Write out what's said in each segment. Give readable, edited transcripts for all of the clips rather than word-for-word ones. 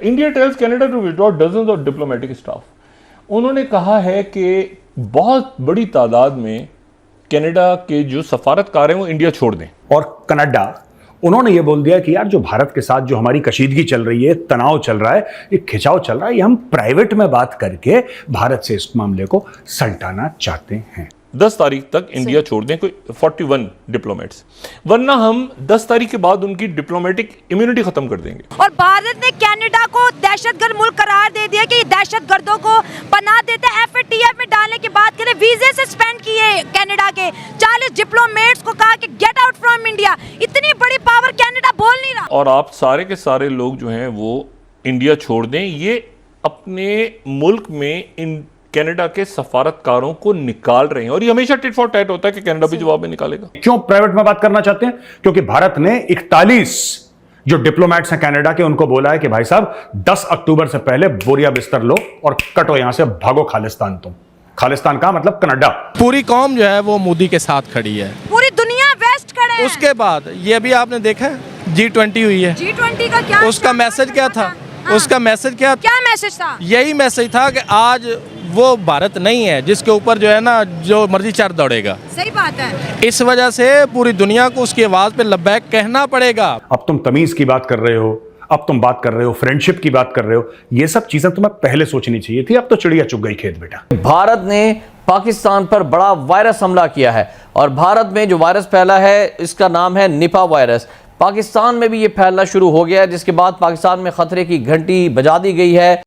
India tells Canada to withdraw dozens of diplomatic staff. उन्होंने कहा है कि बहुत बड़ी तादाद में कनाडा के जो सफारतकार हैं वो इंडिया छोड़ दें। और कनाडा उन्होंने ये बोल दिया कि यार जो भारत के साथ जो हमारी कशीदगी चल रही है, तनाव चल रहा है, ये खिंचाव चल रहा है, ये हम प्राइवेट में बात करके भारत से इस मामले को सल्टाना चाहते हैं। 10 तारीख तक इंडिया छोड़ दें कोई 41 डिप्लोमेट्स, वरना हम 10 तारीख के बाद उनकी डिप्लोमेटिक इम्यूनिटी खत्म कर देंगे। और भारत ने कनाडा को दहशतगर्द मुल्क करार दे दिया कि दहशतगर्दों को पनाह देते हैं। FATF में डालने की बात करें, वीजे सस्पेंड किए कनाडा के 40 डिप्लोमेट्स को, कहा कि गेट आउट फ्रॉम इंडिया। इतनी बड़ी पावर कनाडा बोल नहीं रहा। और आप सारे के सारे लोग जो हैं वो इंडिया छोड़ दें, ये अपने मुल्क में इन कनाडा के सफारतकारों को निकाल रहे हैं। और ये हमेशा टिट फॉर टैट होता है कि कनाडा भी जवाब में निकालेगा। क्यों प्राइवेट में बात करना चाहते हैं? क्योंकि भारत ने 41 जो डिप्लोमेट्स हैं कनाडा के, उनको बोला है कि भाई साहब 10 अक्टूबर से पहले बोरिया बिस्तर लो और कटो यहां से, भागो खालिस्तान। तुम खालिस्तान का मतलब कनाडा। पूरी कौम जो है वो मोदी के साथ खड़ी है, पूरी दुनिया वेस्ट खड़े हैं। उसके बाद ये अभी आपने देखा है G20 हुई है, G20 का क्या उसका मैसेज क्या था? उसका मैसेज क्या मैसेज था? यही मैसेज था कि आज वो भारत नहीं है जिसके ऊपर जो है ना जो मर्जी चार दौड़ेगा। सही बात है। इस वजह से पूरी दुनिया को उसकी आवाज पे लब्बैक कहना पड़ेगा। अब तुम तमीज की बात कर रहे हो, अब तुम बात कर रहे हो फ्रेंडशिप की बात कर रहे हो, ये सब चीजें तुम्हें पहले सोचनी चाहिए थी। अब तो चिड़िया चुग गई खेत बेटा। भारत ने पाकिस्तान पर बड़ा वायरस हमला किया है और भारत में जो वायरस फैला है इसका नाम है निपा वायरस। पाकिस्तान में भी ये फैलना शुरू हो गया है, जिसके बाद पाकिस्तान में खतरे की घंटी बजा दी गई है।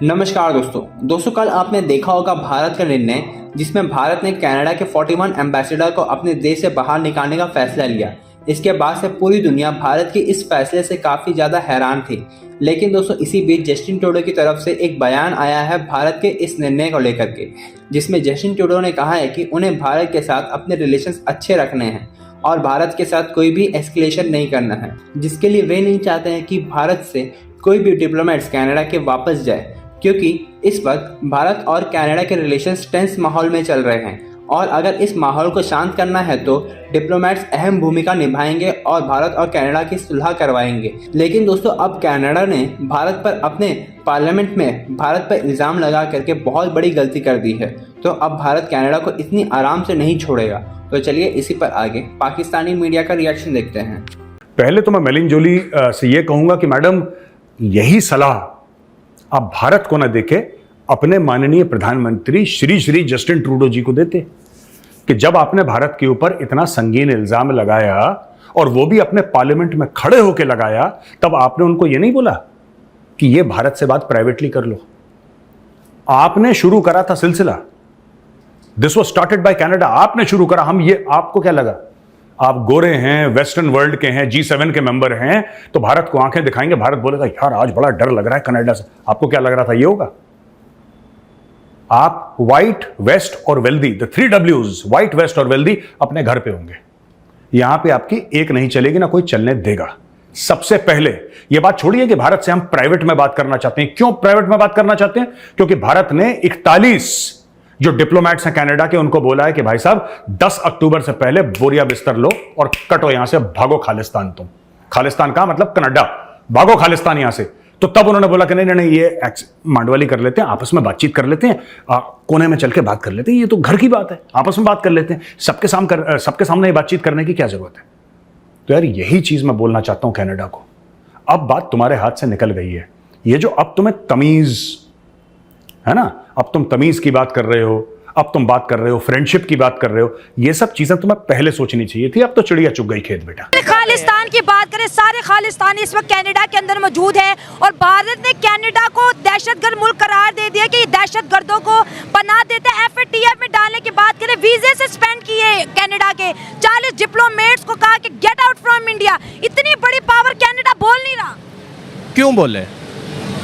नमस्कार दोस्तों, कल आपने देखा होगा भारत का निर्णय, जिसमें भारत ने कनाडा के 41 एम्बेसडर को अपने देश से बाहर निकालने का फैसला लिया। इसके बाद से पूरी दुनिया भारत के इस फैसले से काफ़ी ज़्यादा हैरान थी। लेकिन दोस्तों इसी बीच जस्टिन ट्रूडो की तरफ से एक बयान आया है भारत के इस निर्णय को लेकर के, जिसमें जस्टिन ट्रूडो ने कहा है कि उन्हें भारत के साथ अपने रिलेशंस अच्छे रखने हैं और भारत के साथ कोई भी एस्केलेशन नहीं करना है, जिसके लिए वे नहीं चाहते हैं कि भारत से कोई भी डिप्लोमेट्स कनाडा के वापस जाए, क्योंकि इस वक्त भारत और कनाडा के रिलेशंस टेंस माहौल में चल रहे हैं और अगर इस माहौल को शांत करना है तो डिप्लोमेट्स अहम भूमिका निभाएंगे और भारत और कनाडा की सुलह करवाएंगे। लेकिन दोस्तों अब कनाडा ने भारत पर अपने पार्लियामेंट में भारत पर इल्ज़ाम लगा करके बहुत बड़ी गलती कर दी है, तो अब भारत कनाडा को इतनी आराम से नहीं छोड़ेगा। तो चलिए इसी पर आगे पाकिस्तानी मीडिया का रिएक्शन देखते हैं। पहले तो मैं मेलिन जोली से ये कहूंगा कि मैडम यही सलाह आप भारत को न देके अपने माननीय प्रधानमंत्री श्री जस्टिन ट्रूडो जी को देते कि जब आपने भारत के ऊपर इतना संगीन इल्जाम लगाया और वो भी अपने पार्लियामेंट में खड़े होकर लगाया, तब आपने उनको ये नहीं बोला कि ये भारत से बात प्राइवेटली कर लो। आपने शुरू करा था सिलसिला, this was started by Canada. आपने शुरू करा। हम ये, आपको क्या लगा आप गोरे हैं, वेस्टर्न वर्ल्ड के हैं, G7 के मेंबर हैं, तो भारत को आंखें दिखाएंगे, भारत बोलेगा यार आज बड़ा डर लग रहा है कनाडा से। आपको क्या लग रहा था ये होगा? आप व्हाइट, वेस्ट और wealthy, the 3 Ws, white, west और वेल्दी अपने घर पे होंगे। यहां पे आपकी एक नहीं चलेगी, ना कोई चलने देगा। सबसे पहले यह बात छोड़िए कि भारत से हम प्राइवेट में बात करना चाहते हैं। क्यों प्राइवेट में बात करना चाहते हैं? क्योंकि भारत ने 41 जो डिप्लोमेट्स हैं कनाडा के, उनको बोला है कि भाई साहब 10 अक्टूबर से पहले बोरिया बिस्तर लो और कटो यहां से, भागो खालिस्तान। तुम खालिस्तान का मतलब कनाडा, भागो खालिस्तान यहां से। तो तब उन्होंने बोला कि नहीं नहीं, ये मांडवाली कर लेते हैं, आपस में बातचीत कर लेते हैं, कोने में चल के बात कर लेते हैं, ये तो घर की बात है, आपस में बात कर लेते हैं, सबके सामने ये बातचीत करने की क्या जरूरत है? तो यार यही चीज मैं बोलना चाहता हूं कनाडा को। अब बात तुम्हारे हाथ से निकल गई है। ये जो अब तुम्हें तमीज है ना, अब तुम तमीज की बात कर रहे हो, अब तुम बात कर रहे हो फ्रेंडशिप की बात कर रहे हो, ये सब चीजें तुम्हें पहले सोचनी चाहिए थी। अब तो चिड़िया चुग गई खेत बेटा। खालिस्तान की बात करें, सारे खालिस्तानी इस वक्त कनाडा के अंदर मौजूद है और भारत ने कनाडा को दहशतगर्द मुल्क करार दे दिया कि दहशतगर्दों को पनाह देते हैं। FATF में डालने की बात करें, वीजे सस्पेंड किए कनाडा के 40 डिप्लोमेट्स को, कहा कि गेट आउट फ्रॉम इंडिया। इतनी बड़ी पावर कनाडा बोल नहीं रहा। क्यों बोले?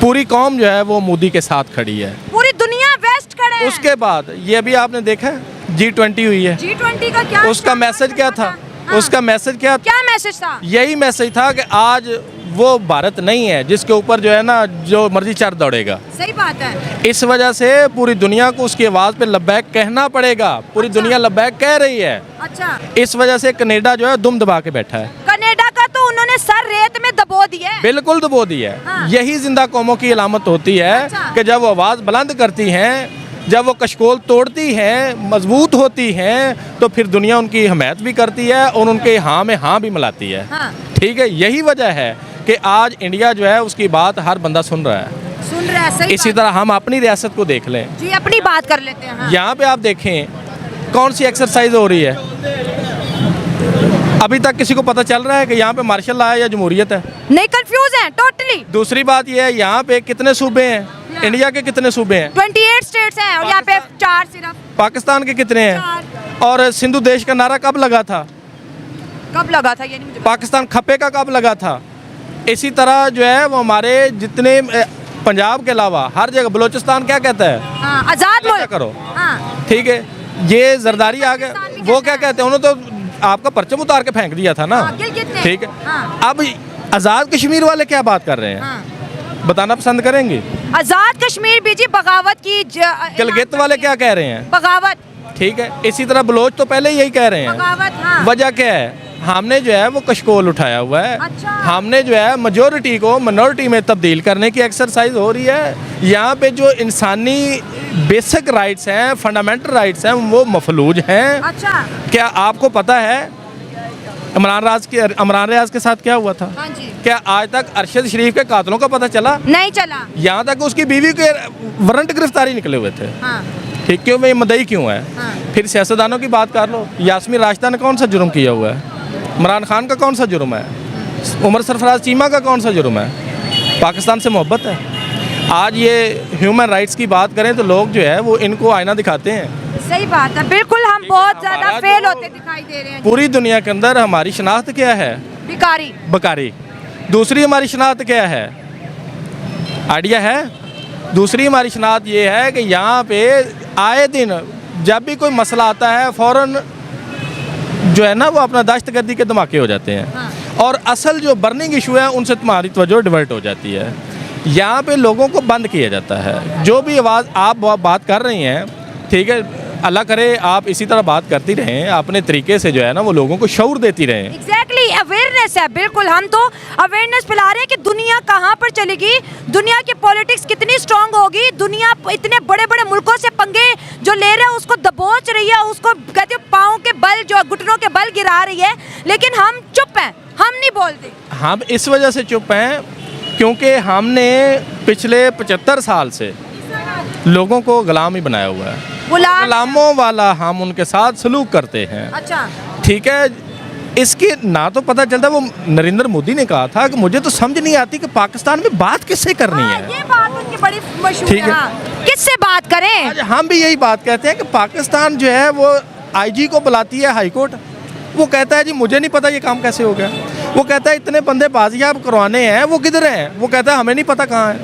पूरी कौम जो है वो मोदी के साथ खड़ी है, पूरी दुनिया वेस्ट खड़े हैं। उसके बाद ये अभी आपने देखा है G20 हुई है, G20 का क्या उसका मैसेज क्या था? उसका मैसेज क्या मैसेज था? यही मैसेज था कि आज वो भारत नहीं है जिसके ऊपर जो है ना जो मर्जी चार दौड़ेगा। सही बात है। इस वजह से पूरी दुनिया को उसकी आवाज़ पे लब्बैक कहना पड़ेगा। पूरी दुनिया लब्बैक कह रही है। अच्छा, इस वजह से कनाडा जो है दुम दबा के बैठा है। कनाडा का तो उन्होंने सर रेत में दबो दिया है। बिल्कुल दबो दी है। हाँ। यही जिंदा कौमों की अलामत होती है अच्छा। कि जब वो आवाज़ बुलंद करती हैं, जब वो कशकोल तोड़ती हैं, मजबूत होती हैं, तो फिर दुनिया उनकी हमायत भी करती है और उनके हाँ में हाँ भी मिलाती है। हाँ। ठीक है, यही वजह है कि आज इंडिया जो है उसकी बात हर बंदा सुन रहा है। सुन रहे हैं। सही इसी बात तरह हम अपनी रियासत को देख लें। जी, अपनी बात कर लेते हैं। हाँ। यहाँ पे आप देखें कौन सी एक्सरसाइज हो रही है। अभी तक किसी को पता चल रहा है कि यहाँ पे मार्शल लॉ है या जमहूरियत है? नहीं, कंफ्यूज हैं टोटली। दूसरी बात यह है यहाँ पे कितने सूबे हैं? इंडिया के कितने सूबे हैं? 28 स्टेट्स हैं और यहाँ पे 4 सिर्फ। पाकिस्तान के कितने हैं? 4। और सिंधु देश का नारा कब लगा था? कब लगा था ये नहीं मुझे पता। पाकिस्तान खप्पे का कब लगा था? इसी तरह जो है वो हमारे जितने पंजाब के अलावा हर जगह बलूचिस्तान क्या कहता है? हाँ, आजाद क्या मुल्क करो। हाँ। ठीक है, ये जरदारी आ गए, वो क्या कहते हैं? उन्होंने तो आपका परचम उतार के फेंक दिया था ना। हाँ, गिलगित ने। ठीक है। हाँ। अब आज़ाद कश्मीर वाले क्या बात कर रहे हैं? हाँ। बताना पसंद करेंगे? आजाद कश्मीर भी जी बगावत की गिलगित वाले क्या कह रहे हैं? बगावत। ठीक है, इसी तरह बलोच तो पहले यही कह रहे हैं। बगावत। हाँ। वजह क्या है? हमने जो है वो कशकोल उठाया हुआ है। अच्छा। हमने जो है मेजोरिटी को मिनोरिटी में तब्दील करने की एक्सरसाइज हो रही है। यहाँ पे जो इंसानी बेसिक राइट्स हैं, फंडामेंटल राइट्स हैं, वो मफलूज हैं। अच्छा। क्या आपको पता है इमरान रियाज के साथ क्या हुआ था? हाँ जी। क्या आज तक अरशद शरीफ के कातलों का पता चला? नहीं चला। यहाँ तक उसकी बीवी के वारंट गिरफ्तारी निकले हुए थे। हाँ। ठीक, क्यों भाई मदई क्यों है? हाँ। फिर सियासतदानों की बात कर लो। यास्मीन राशिदा ने कौन सा जुर्म किया हुआ है? इमरान खान का कौन सा जुर्म है? उमर सरफराज चीमा का कौन सा जुर्म है? पाकिस्तान से मोहब्बत है। आज ये ह्यूमन राइट्स की बात करें तो लोग जो है वो इनको आईना दिखाते हैं। सही बात है, बिल्कुल हम बहुत ज्यादा हमारा फेल जो होते दिखाई दे रहे हैं। पूरी दुनिया के अंदर हमारी शनाख्त क्या है? भिखारी। बकारी। दूसरी हमारी शनाख्त क्या है? आइडिया है? दूसरी हमारी शनाख्त ये है कि यहाँ पे आए दिन जब भी कोई मसला आता है फ़ौरन जो है ना वो अपना दहशतगर्दी के धमाके हो जाते हैं। हाँ। और असल जो बर्निंग इशू है उनसे तुम्हारी तवज्जो डिवर्ट हो जाती है। यहाँ पे लोगों को बंद किया जाता है। जो भी आवाज़ आप बात कर रही हैं, ठीक है, अल्लाह करे आप इसी तरह बात करती रहें, अपने तरीके से जो है ना वो लोगों को शऊर देती रहें। एग्जैक्टली, अवेयरनेस है। बिल्कुल, हम तो अवेयरनेस फैला रहे हैं कि दुनिया कहाँ पर चलेगी, दुनिया की पॉलिटिक्स कितनी स्ट्रांग होगी, दुनिया इतने बड़े बड़े मुल्कों से पंगे जो ले रहे हैं उसको दबोच रही है, उसको कहते हैं पाँव के बल, जो घुटनों के बल गिरा रही है, लेकिन हम चुप हैं, हम नहीं बोलते। हम इस वजह से चुप हैं क्योंकि हमने पिछले 75 साल से लोगों को गुलाम ही बनाया हुआ है। गुलामों वाला हम उनके साथ सलूक करते हैं। अच्छा। ठीक है, इसके ना तो पता चलता। वो नरेंद्र मोदी ने कहा था कि मुझे तो समझ नहीं आती कि पाकिस्तान में बात किससे करनी हाँ, है। ये बात उनकी बड़ी मशहूर ठीक है। है। हाँ। किससे बात करें? आज हम भी यही बात कहते हैं कि पाकिस्तान जो है वो आईजी को बुलाती है हाई कोर्ट, वो कहता है जी मुझे नहीं पता ये काम कैसे हो गया। वो कहता है इतने बंदे बाजियाब करवाने हैं, वो किधर हैं? वो कहता है हमें नहीं पता कहाँ है।